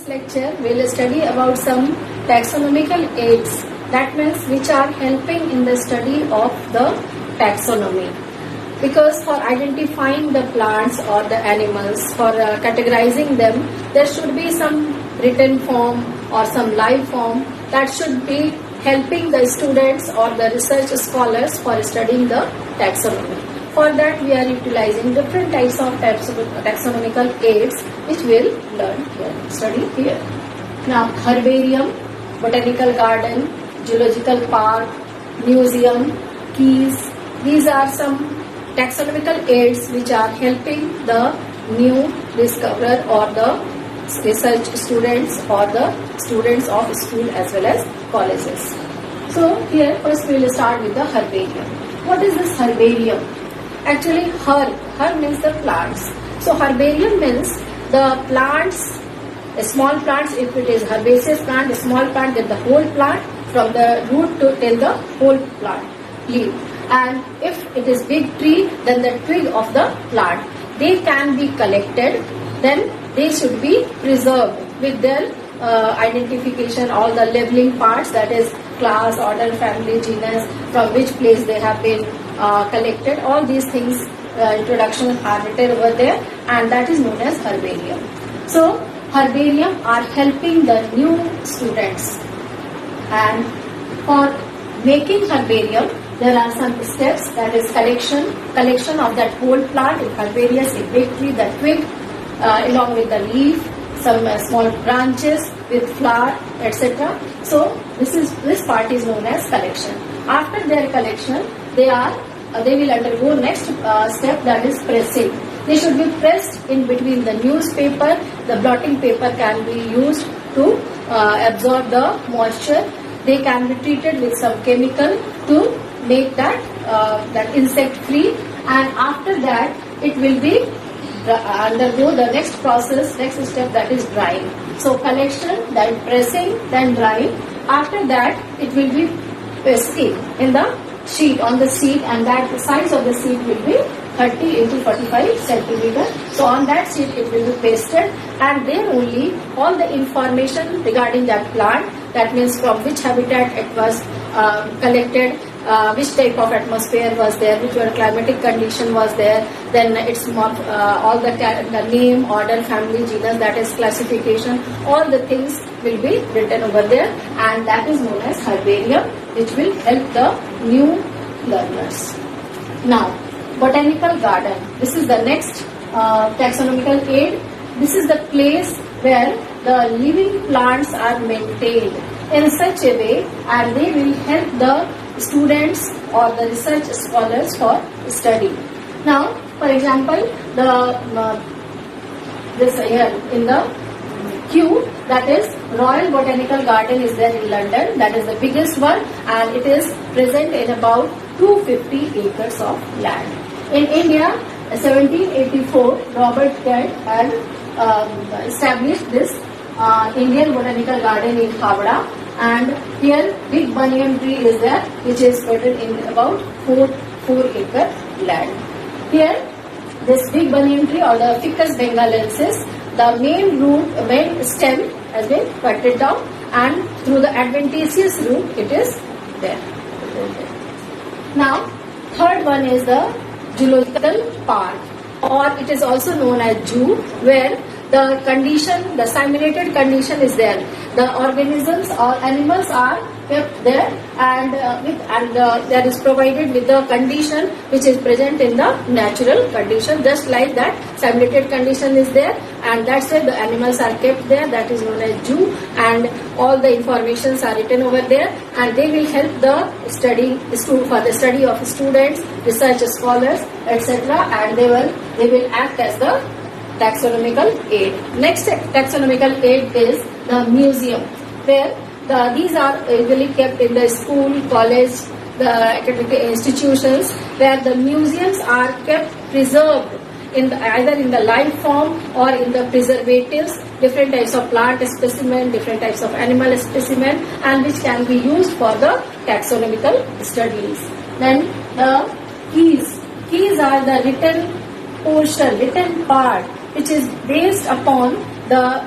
this lecture, we will study about some taxonomical aids. That means which are helping in the study of the taxonomy. Because for identifying the plants or the animals, for categorizing them, there should be some written form or some live form that should be helping the students or the research scholars for studying the taxonomy. For that, we are utilizing different types of taxonomical aids which we'll learn here, study here. Now, herbarium, botanical garden, zoological park, museum, keys. These are some taxonomical aids which are helping the new discoverer or the research students or the students of school as well as colleges. So here first we will start with the herbarium. What is this herbarium? Actually herb means the plants. So herbarium means the plants, small plants. If it is herbaceous plant, a small plant, then the whole plant from the root to till the whole plant leaf. And if it is big tree, then the twig of the plant. They can be collected, then they should be preserved with their identification, all the labeling parts, that is class, order, family, genus, from which place they have been collected. All these things, introduction are written over there, and that is known as herbarium. So herbarium are helping the new students, and for making herbarium there are some steps, that is collection of that whole plant. If herbaceous, a big tree, the twig along with the leaf, some small branches with flower, etc. So this part is known as collection. After their collection, they will undergo next step, that is pressing. They should be pressed in between the newspaper. The blotting paper can be used to absorb the moisture. They can be treated with some chemical to make that insect free, and after that it will be undergo the next process, next step, that is drying. So collection, then pressing, then drying. After that it will be pasting in the sheet, on the sheet, and that the size of the sheet will be 30 into 45 centimeter. So on that sheet it will be pasted, and then only all the information regarding that plant, that means from which habitat it was collected, which type of atmosphere was there, which climatic condition was there, then its all the name, order, family, genus, that is classification, all the things will be written over there, and that is known as herbarium, which will help the new learners. Now, botanical garden. This is the next taxonomical aid. This is the place where the living plants are maintained in such a way, and they will help the students or the research scholars for study. Now, for example, this here in the queue, that is Royal Botanical Garden is there in London. That is the biggest one, and it is present in about 250 acres of land. In India, 1784, Robert Kent had established this Indian Botanical Garden in Khavda, and here big banyan tree is there, which is present in about 4 acre land. Here this big banyan tree, or the Ficus bengalensis, the main stem has been cutted down, and through the adventitious root it is there. Now third one is the zoological park, or it is also known as zoo, where the condition, the simulated condition is there. The organisms or animals are kept there, and that is provided with the condition which is present in the natural condition. Just like that, simulated condition is there, and that's why the animals are kept there. That is known as zoo, and all the informations are written over there, and they will help the for the study of students, research scholars, etc. And they will act as the taxonomical aid. Next taxonomical aid is the museum, where these are usually kept in the school, college, the academic institutions, where the museums are kept preserved either in the live form or in the preservatives, different types of plant specimen, different types of animal specimen, and which can be used for the taxonomical studies. Then the keys. Keys are the written portion, written part, which is based upon the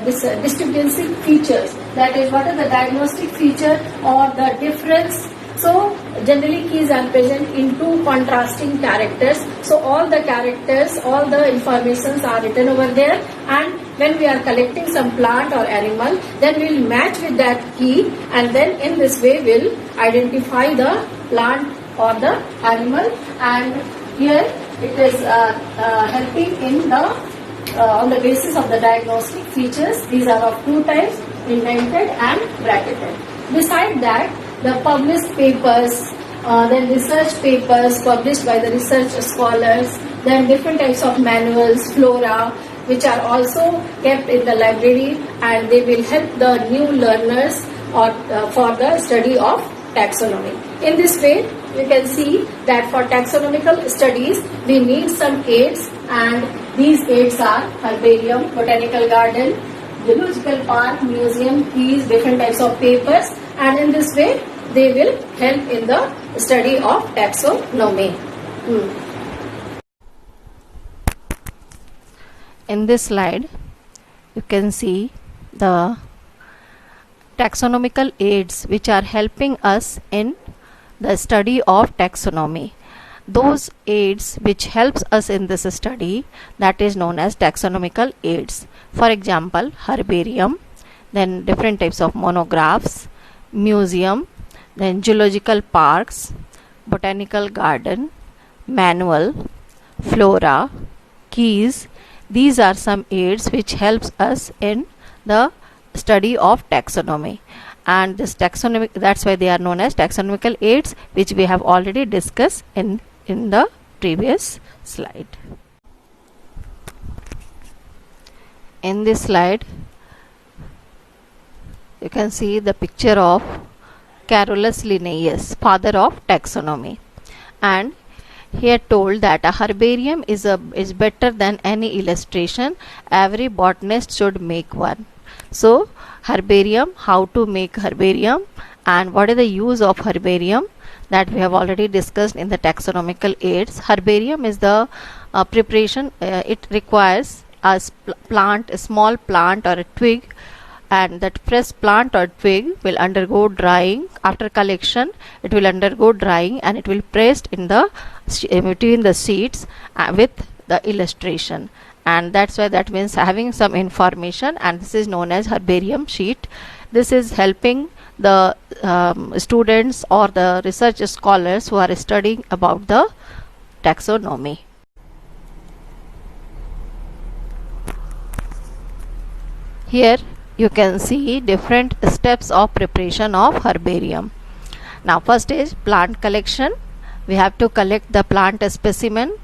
distinguishing features. That is, what are the diagnostic feature or the difference. So generally keys are present in two contrasting characters. So all the characters, all the informations are written over there, and when we are collecting some plant or animal, then we will match with that key, and then in this way we will identify the plant or the animal. And here it is helping in the on the basis of the diagnostic features. These are of two types, indented and bracketed. Beside that, the published papers, then research papers published by the research scholars, then different types of manuals, flora, which are also kept in the library, and they will help the new learners or for the study of taxonomy. In this way, you can see that for taxonomical studies, we need some aids, and these aids are herbarium, botanical garden, zoological park, museum, keys, different types of papers, and in this way, they will help in the study of taxonomy. In this slide, you can see the taxonomical aids which are helping us in the study of taxonomy. Those aids which helps us in this study, that is known as taxonomical aids. For example, herbarium, then different types of monographs, museum, then zoological parks, botanical garden, manual, flora, keys. These are some aids which helps us in the study of taxonomy. And this taxonomic, that's why they are known as taxonomical aids, which we have already discussed in the previous slide. In this slide, you can see the picture of Carolus Linnaeus, father of taxonomy, and here told that a herbarium is better than any illustration. Every botanist should make one. So herbarium, how to make herbarium and what is the use of herbarium, that we have already discussed in the taxonomical aids. Herbarium is the preparation. It requires a small plant or a twig, and that fresh plant or twig will undergo drying. After collection, it will undergo drying, and it will pressed in the between the seeds with the illustration, and that's why that means having some information, and this is known as herbarium sheet. This is helping the students or the research scholars who are studying about the taxonomy. Here you can see different steps of preparation of herbarium. Now first is plant collection. We have to collect the plant specimen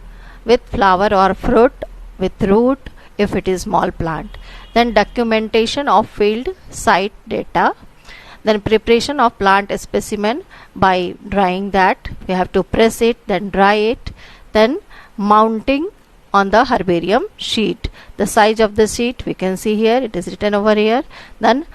with flower or fruit, with root if it is small plant. Then documentation of field site data. Then preparation of plant specimen by drying that. We have to press it, then dry it. Then mounting on the herbarium sheet. The size of the sheet we can see here, it is written over here. Then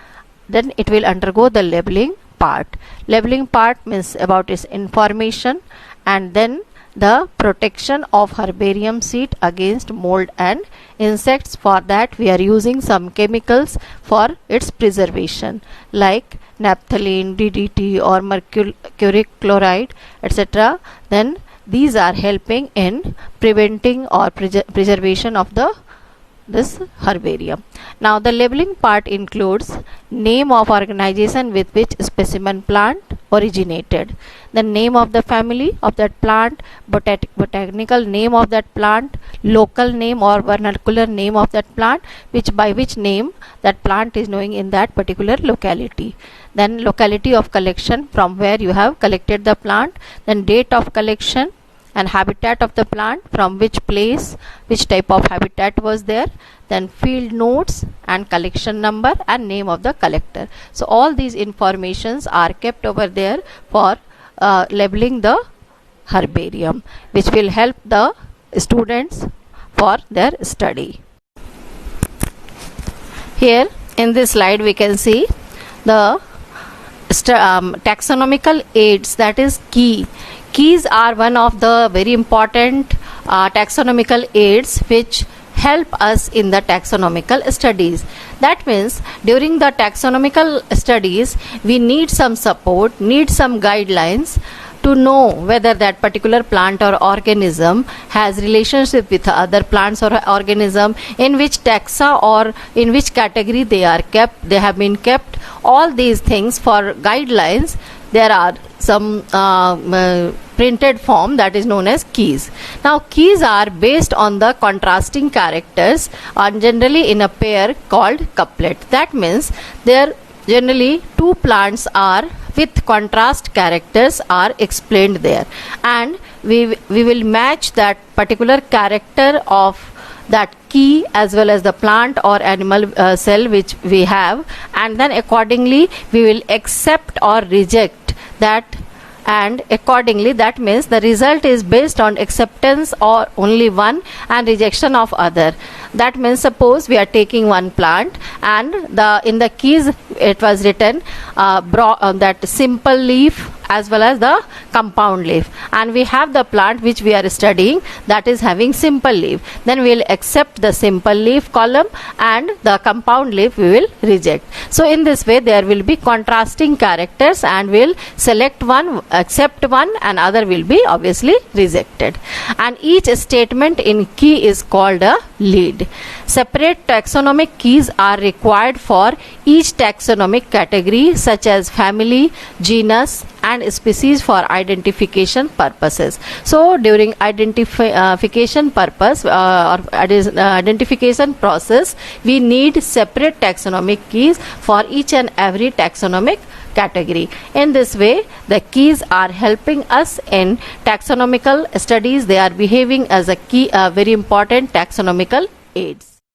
it will undergo the labeling part. Labeling part means about its information, and then the protection of herbarium sheet against mold and insects. For that we are using some chemicals for its preservation, like naphthalene, DDT or mercuric chloride, etc. Then these are helping in preventing or preservation of this herbarium. Now the labeling part includes name of organization with which specimen plant originated, the name of the family of that plant, botanical name of that plant, local name or vernacular name of that plant, by which name that plant is known in that particular locality. Then locality of collection, from where you have collected the plant, then date of collection, and habitat of the plant, from which place, which type of habitat was there, then field notes and collection number and name of the collector. So all these informations are kept over there for labeling the herbarium, which will help the students for their study. Here in this slide we can see the taxonomical aids, that is key. Keys are one of the very important taxonomical aids which help us in the taxonomical studies. That means during the taxonomical studies we need some support, need some guidelines to know whether that particular plant or organism has relationship with other plants or organism, in which taxa or in which category they have been kept. All these things for guidelines, there are some printed form that is known as keys. Now keys are based on the contrasting characters and generally in a pair called couplet. That means there generally two plants are with contrast characters are explained there, and we will match that particular character of that key as well as the plant or animal cell which we have, and then accordingly we will accept or reject that, and accordingly that means the result is based on acceptance or only one and rejection of other. That means suppose we are taking one plant and in the keys it was written that simple leaf as well as the compound leaf, and we have the plant which we are studying that is having simple leaf, then we will accept the simple leaf column and the compound leaf we will reject. So in this way there will be contrasting characters and we will select one, accept one, and other will be obviously rejected, and each statement in key is called a lead. Separate taxonomic keys are required for each taxonomic category such as family, genus and species for identification purposes. So during identification purpose or identification process, we need separate taxonomic keys for each and every taxonomic category. In this way the keys are helping us in taxonomical studies. They are behaving as a key, very important taxonomical aids.